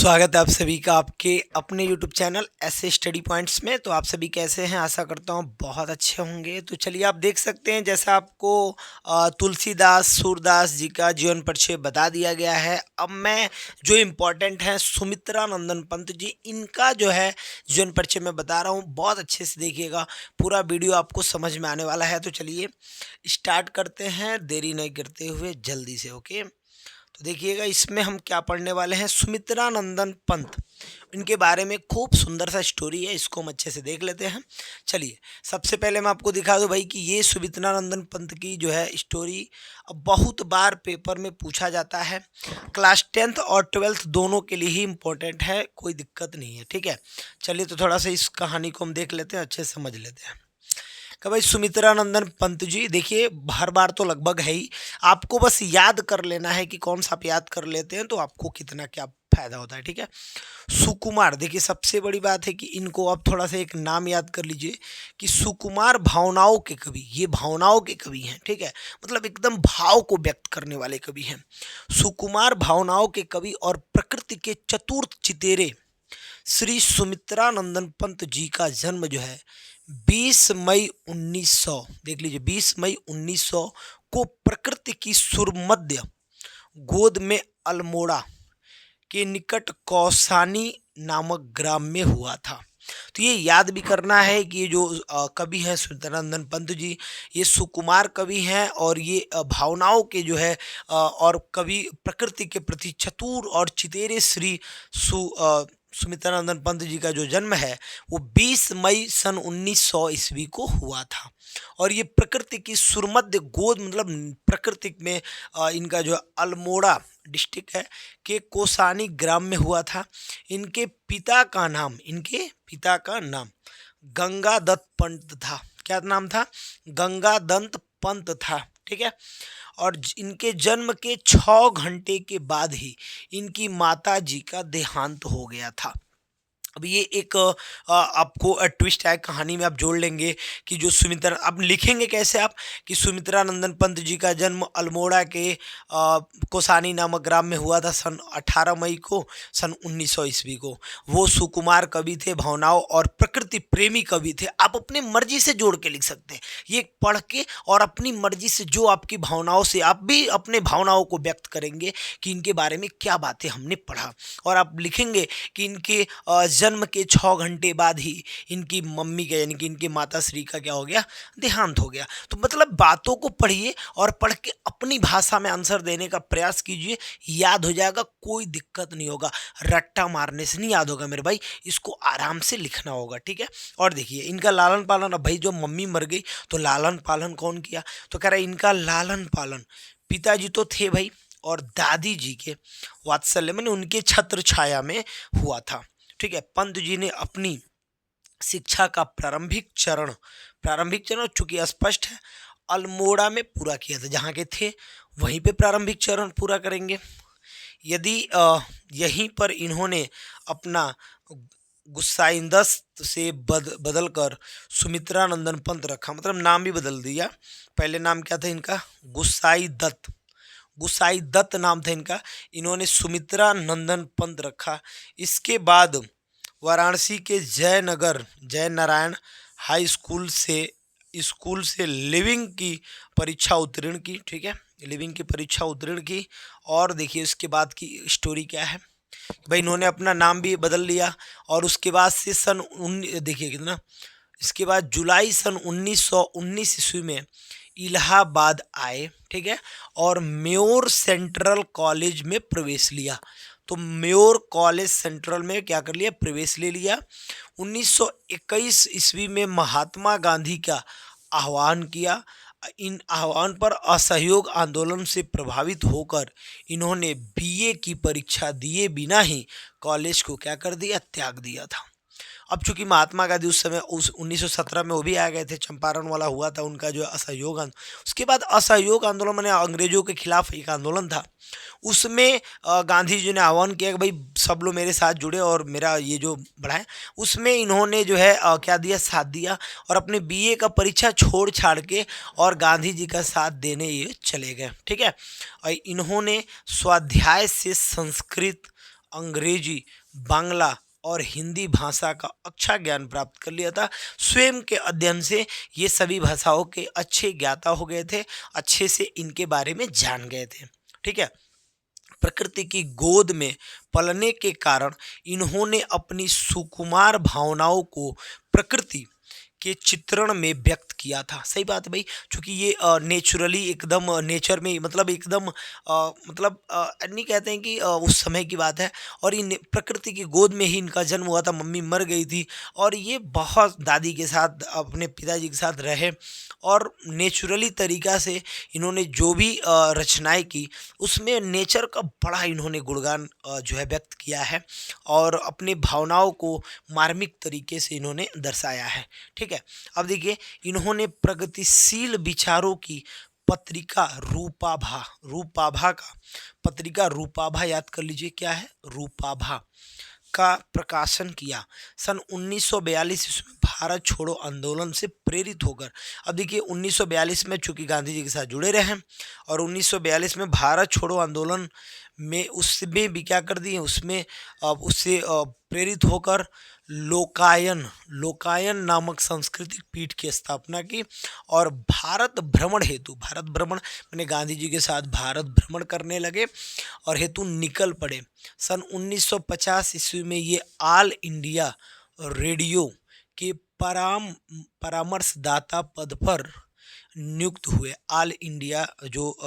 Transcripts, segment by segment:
स्वागत है आप सभी का आपके अपने YouTube चैनल ऐसे स्टडी पॉइंट्स में। तो आप सभी कैसे हैं? आशा करता हूँ बहुत अच्छे होंगे। तो चलिए आप देख सकते हैं जैसा आपको तुलसीदास सूरदास जी का जीवन परिचय बता दिया गया है। अब मैं जो इम्पोर्टेंट है सुमित्रा नंदन पंत जी, इनका जो है जीवन परिचय मैं बता रहा हूँ। बहुत अच्छे से देखिएगा, पूरा वीडियो आपको समझ में आने वाला है। तो चलिए स्टार्ट करते हैं देरी नहीं करते हुए, जल्दी से। ओके, तो देखिएगा इसमें हम क्या पढ़ने वाले हैं। सुमित्रा नंदन पंत, इनके बारे में खूब सुंदर सा स्टोरी है, इसको हम अच्छे से देख लेते हैं। चलिए सबसे पहले मैं आपको दिखा दूं भाई कि ये सुमित्रा नंदन पंत की जो है स्टोरी बहुत बार पेपर में पूछा जाता है। क्लास 10th और 12th दोनों के लिए ही इम्पोर्टेंट है, कोई दिक्कत नहीं है। ठीक है, चलिए तो थोड़ा सा इस कहानी को हम देख लेते हैं, अच्छे से समझ लेते हैं कि भाई सुमित्रा नंदन पंत जी। देखिए हर बार तो लगभग है ही, आपको बस याद कर लेना है कि कौन सा आप याद कर लेते हैं तो आपको कितना क्या फायदा होता है। ठीक है, सुकुमार, देखिए सबसे बड़ी बात है कि इनको आप थोड़ा सा एक नाम याद कर लीजिए कि सुकुमार भावनाओं के कवि, ये भावनाओं के कवि हैं। ठीक है, मतलब एकदम भाव को व्यक्त करने वाले कवि हैं। सुकुमार भावनाओं के कवि और प्रकृति के चतुर चितेरे श्री सुमित्रा नंदन पंत जी का जन्म जो है 20 मई 1900, देख लीजिए 20 मई 1900 को प्रकृति की सुरमध्य गोद में अल्मोड़ा के निकट कौसानी नामक ग्राम में हुआ था। तो ये याद भी करना है कि ये जो कवि हैं सुमित्रानंदन पंत जी, ये सुकुमार कवि हैं और ये भावनाओं के जो है और कवि प्रकृति के प्रति चतुर और चितेरे श्री सुमित्रानंदन पंत जी का जो जन्म है वो 20 मई सन 1900 ईस्वी को हुआ था। और ये प्रकृति की सुरमध्य गोद, मतलब प्रकृति में इनका जो अल्मोड़ा डिस्ट्रिक्ट है के कोसानी ग्राम में हुआ था। इनके पिता का नाम, गंगादत्त पंत था। क्या नाम था? गंगादत्त पंत था। ठीक है, और इनके जन्म के 6 घंटे के बाद ही इनकी माता जी का देहांत हो गया था। अब ये एक आपको ट्विस्ट है कहानी में, आप जोड़ लेंगे कि जो सुमित्रा, अब लिखेंगे कैसे आप कि सुमित्रा नंदन पंत जी का जन्म अल्मोड़ा के कोसानी नामक ग्राम में हुआ था सन 18 मई को सन 1900 ईस्वी को। वो सुकुमार कवि थे, भावनाओं और प्रकृति प्रेमी कवि थे। आप अपनी मर्जी से जोड़ के लिख सकते हैं ये पढ़ के, और अपनी मर्जी से जो आपकी भावनाओं से आप भी अपने भावनाओं को व्यक्त करेंगे कि इनके बारे में क्या बातें हमने पढ़ा। और आप लिखेंगे कि इनके जन्म के 6 घंटे बाद ही इनकी मम्मी का, यानी कि इनकी माता श्री का क्या हो गया? देहांत हो गया। तो मतलब बातों को पढ़िए और पढ़ के अपनी भाषा में आंसर देने का प्रयास कीजिए, याद हो जाएगा, कोई दिक्कत नहीं होगा। रट्टा मारने से नहीं याद होगा मेरे भाई, इसको आराम से लिखना होगा। ठीक है, और देखिए इनका लालन पालन, अब भाई जो मम्मी मर गई तो लालन पालन कौन किया? तो कह रहा है इनका लालन पालन पिताजी तो थे भाई, और दादी जी के वात्सल्य में, उनके छत्र छाया में हुआ था। ठीक है, पंत जी ने अपनी शिक्षा का प्रारंभिक चरण चूंकि स्पष्ट है अल्मोड़ा में पूरा किया था। जहाँ के थे वहीं पे प्रारंभिक चरण पूरा करेंगे। यदि यहीं पर इन्होंने अपना गुस्साइंदस्त से बदल कर सुमित्रा नंदन पंत रखा, मतलब नाम भी बदल दिया। पहले नाम क्या था इनका? गुसाई दत्त नाम था इनका, इन्होंने सुमित्रा नंदन पंत रखा। इसके बाद वाराणसी के जय नारायण हाई स्कूल से लिविंग की परीक्षा उत्तीर्ण की। ठीक है, लिविंग की परीक्षा उत्तीर्ण की। और देखिए उसके बाद की स्टोरी क्या है भाई, इन्होंने अपना नाम भी बदल लिया। और उसके बाद से देखिए कितना, इसके बाद जुलाई सन 1919 ईस्वी में इलाहाबाद आए। ठीक है, और म्योर सेंट्रल कॉलेज में प्रवेश लिया। तो म्योर कॉलेज सेंट्रल में क्या कर लिया? प्रवेश ले लिया। 1921 ईस्वी में महात्मा गांधी का आह्वान किया। इन आह्वान पर असहयोग आंदोलन से प्रभावित होकर इन्होंने बीए की परीक्षा दिए बिना ही कॉलेज को क्या कर दिया? त्याग दिया था। अब चूंकि महात्मा गांधी उस समय 1917 में वो भी आ गए थे, चंपारण वाला हुआ था उनका जो असहयोग आंदोलन। उसके बाद असहयोग आंदोलन मैंने अंग्रेजों के खिलाफ एक आंदोलन था, उसमें गांधी जी ने आह्वान किया कि भाई सब लोग मेरे साथ जुड़े और मेरा ये जो बढ़ाएं। उसमें इन्होंने जो है क्या दिया? साथ दिया, और अपने बीए का परीक्षा छोड़ छाड़ के और गांधी जी का साथ देने ये चले गए। ठीक है, और इन्होंने स्वाध्याय से संस्कृत अंग्रेजी, बांग्ला और हिंदी भाषा का अच्छा ज्ञान प्राप्त कर लिया था। स्वयं के अध्ययन से ये सभी भाषाओं के अच्छे ज्ञाता हो गए थे, अच्छे से इनके बारे में जान गए थे। ठीक है। प्रकृति की गोद में पलने के कारण इन्होंने अपनी सुकुमार भावनाओं को प्रकृति के चित्रण में व्यक्त किया था। सही बात है भाई, क्योंकि ये नेचुरली एकदम नेचर में मतलब एकदम नहीं कहते हैं कि उस समय की बात है, और इन प्रकृति की गोद में ही इनका जन्म हुआ था। मम्मी मर गई थी और ये बहुत दादी के साथ अपने पिताजी के साथ रहे, और नेचुरली तरीका से इन्होंने जो भी रचनाएं की उसमें नेचर का बड़ा इन्होंने गुणगान जो है व्यक्त किया है, और अपनी भावनाओं को मार्मिक तरीके से इन्होंने दर्शाया है। ठीक है। अब देखिए, इन्होंने प्रगतिशील विचारों की पत्रिका रूपाभा का पत्रिका रूपाभा, याद कर लीजिए क्या है रूपाभा, का प्रकाशन किया। सन 1942 ईस्वी में भारत छोड़ो आंदोलन से प्रेरित होकर, अब देखिए 1942 में चूंकि गांधी जी के साथ जुड़े रहे हैं, और 1942 में भारत छोड़ो आंदोलन में उसमें भी क्या कर दिए, उसमें उससे प्रेरित होकर लोकायन नामक सांस्कृतिक पीठ की स्थापना की, और भारत भ्रमण मैंने गांधी जी के साथ भारत भ्रमण करने लगे और हेतु निकल पड़े। सन 1950 ईस्वी में ये ऑल इंडिया रेडियो के परामर्शदाता पद पर नियुक्त हुए। ऑल इंडिया जो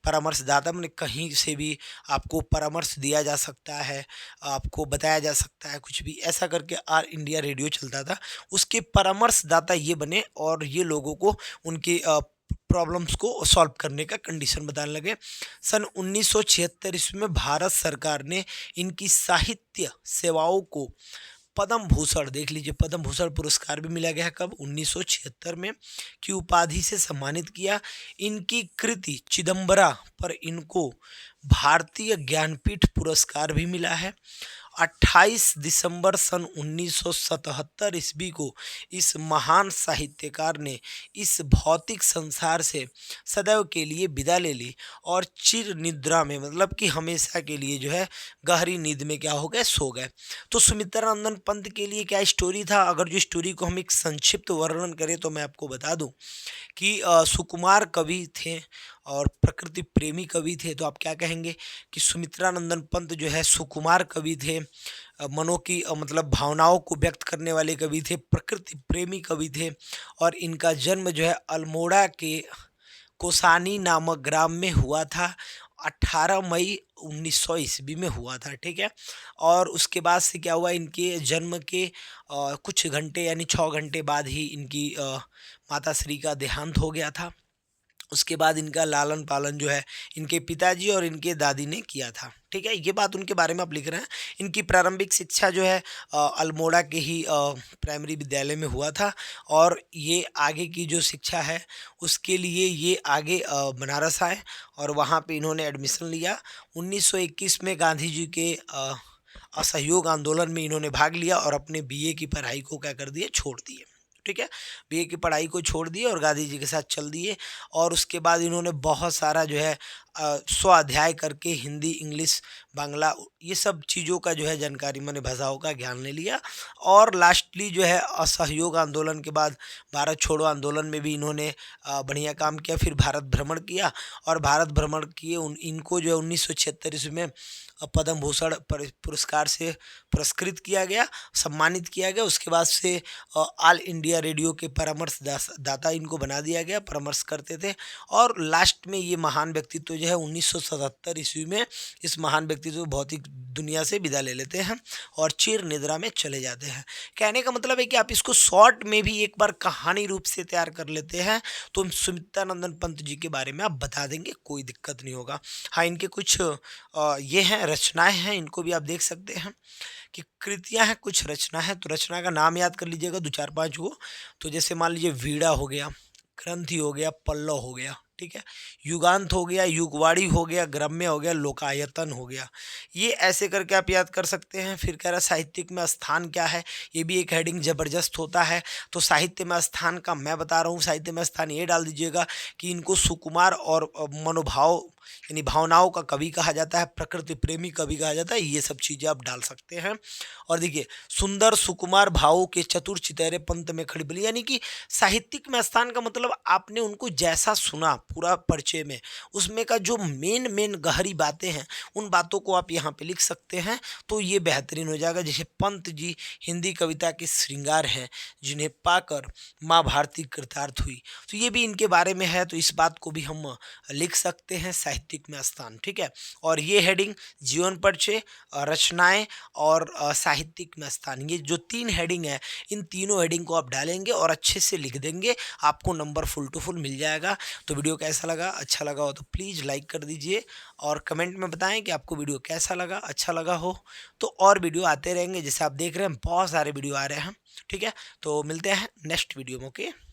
परामर्शदाता, मैंने कहीं से भी आपको परामर्श दिया जा सकता है, आपको बताया जा सकता है कुछ भी, ऐसा करके ऑल इंडिया रेडियो चलता था। उसके परामर्शदाता ये बने और ये लोगों को उनके प्रॉब्लम्स को सॉल्व करने का कंडीशन बताने लगे। सन 1976 ईस्वी में भारत सरकार ने इनकी साहित्य सेवाओं को पद्म भूषण, देख लीजिए पद्म भूषण पुरस्कार भी मिला गया है कब, 1976 में, की उपाधि से सम्मानित किया। इनकी कृति चिदम्बरा पर इनको भारतीय ज्ञानपीठ पुरस्कार भी मिला है। 28 दिसंबर सन 1977 ईस्वी को इस महान साहित्यकार ने इस भौतिक संसार से सदैव के लिए विदा ले ली और चिर निद्रा में, मतलब कि हमेशा के लिए जो है गहरी नींद में क्या हो गए, सो गए। तो सुमित्रानंदन पंत के लिए क्या स्टोरी था, अगर जो स्टोरी को हम एक संक्षिप्त वर्णन करें तो मैं आपको बता दूं कि सुकुमार कवि थे और प्रकृति प्रेमी कवि थे। तो आप क्या कहेंगे कि सुमित्रानंदन पंत जो है सुकुमार कवि थे, मनों की मतलब भावनाओं को व्यक्त करने वाले कवि थे, प्रकृति प्रेमी कवि थे, और इनका जन्म जो है अल्मोड़ा के कोसानी नामक ग्राम में हुआ था। 18 मई 1900 ईस्वी में हुआ था। ठीक है। और उसके बाद से क्या हुआ, इनके जन्म के कुछ घंटे यानी 6 घंटे बाद ही इनकी माता श्री का देहांत हो गया था। उसके बाद इनका लालन पालन जो है इनके पिताजी और इनके दादी ने किया था। ठीक है, ये बात उनके बारे में आप लिख रहे हैं। इनकी प्रारंभिक शिक्षा जो है अल्मोड़ा के ही प्राइमरी विद्यालय में हुआ था, और ये आगे की जो शिक्षा है उसके लिए ये आगे बनारस आए और वहाँ पे इन्होंने एडमिशन लिया। 1921 में गांधी जी के असहयोग आंदोलन में इन्होंने भाग लिया और अपने बीए की पढ़ाई को क्या कर दिए, छोड़ दिए। ठीक है, बीए की पढ़ाई को छोड़ दिए और गांधी जी के साथ चल दिए, और उसके बाद इन्होंने बहुत सारा जो है स्वाध्याय करके हिंदी, इंग्लिश, बांग्ला, ये सब चीज़ों का जो है जानकारी, माने भाषाओं का ज्ञान ले लिया। और लास्टली जो है असहयोग आंदोलन के बाद भारत छोड़ो आंदोलन में भी इन्होंने बढ़िया काम किया। फिर भारत भ्रमण किया, और भारत भ्रमण किए इनको जो है 1976 ईस्वी में पद्म भूषण पुरस्कार से पुरस्कृत किया गया, सम्मानित किया गया। उसके बाद से ऑल इंडिया रेडियो के परामर्श दाता इनको बना दिया गया, परामर्श करते थे। और लास्ट में ये महान व्यक्तित्व जो है 1977 ईस्वी में इस महान व्यक्तित्व भौतिक दुनिया से विदा ले लेते हैं और चिर निद्रा में चले जाते हैं। कहने का मतलब है कि आप इसको शॉर्ट में भी एक बार कहानी रूप से तैयार कर लेते हैं तो सुमित्रानंदन पंत जी के बारे में आप बता देंगे, कोई दिक्कत नहीं होगा। हाँ, इनके कुछ ये हैं रचनाएं हैं, इनको भी आप देख सकते हैं कि कृतियां हैं, कुछ रचना है। तो रचना का नाम याद कर लीजिएगा 2 4 5 को। तो जैसे मान लीजिए वीड़ा हो गया, ग्रंथि हो गया, पल्लव हो गया, ठीक है, युगांत हो गया, युगवाड़ी हो गया, ग्राम्य हो गया, लोकायतन हो गया। ये ऐसे करके आप याद कर सकते हैं। फिर कह रहा साहित्यिक में स्थान क्या है, ये भी एक हेडिंग ज़बरदस्त होता है। तो साहित्य में स्थान का मैं बता रहा हूँ, साहित्य में स्थान ये डाल दीजिएगा कि इनको सुकुमार और मनोभाव यानी भावनाओं का कवि कहा जाता है, प्रकृति प्रेमी कवि कहा जाता है। ये सब चीज़ें आप डाल सकते हैं। और देखिए, सुंदर सुकुमार भावों के चतुर चितैरे पंत में खड़ी बली, यानी कि साहित्यिक में स्थान का मतलब आपने उनको जैसा सुना पूरा परिचय में, उसमें का जो मेन मेन गहरी बातें हैं, उन बातों को आप यहाँ पे लिख सकते हैं। तो ये बेहतरीन हो जाएगा। जैसे पंत जी हिंदी कविता के श्रृंगार हैं, जिन्हें पाकर माँ भारती कृतार्थ हुई, तो ये भी इनके बारे में है। तो इस बात को भी हम लिख सकते हैं, साहित्यिक में स्थान। ठीक है, और ये हेडिंग जीवन परिचय, रचनाएं और साहित्यिक में स्थान, ये जो 3 हेडिंग है, इन तीनों हेडिंग को आप डालेंगे और अच्छे से लिख देंगे, आपको नंबर फुल टू फुल मिल जाएगा। तो वीडियो कैसा लगा, अच्छा लगा हो तो प्लीज़ लाइक कर दीजिए और कमेंट में बताएं कि आपको वीडियो कैसा लगा। अच्छा लगा हो तो और वीडियो आते रहेंगे, जैसे आप देख रहे हैं बहुत सारे वीडियो आ रहे हैं। ठीक है, तो मिलते हैं नेक्स्ट वीडियो में। ओके।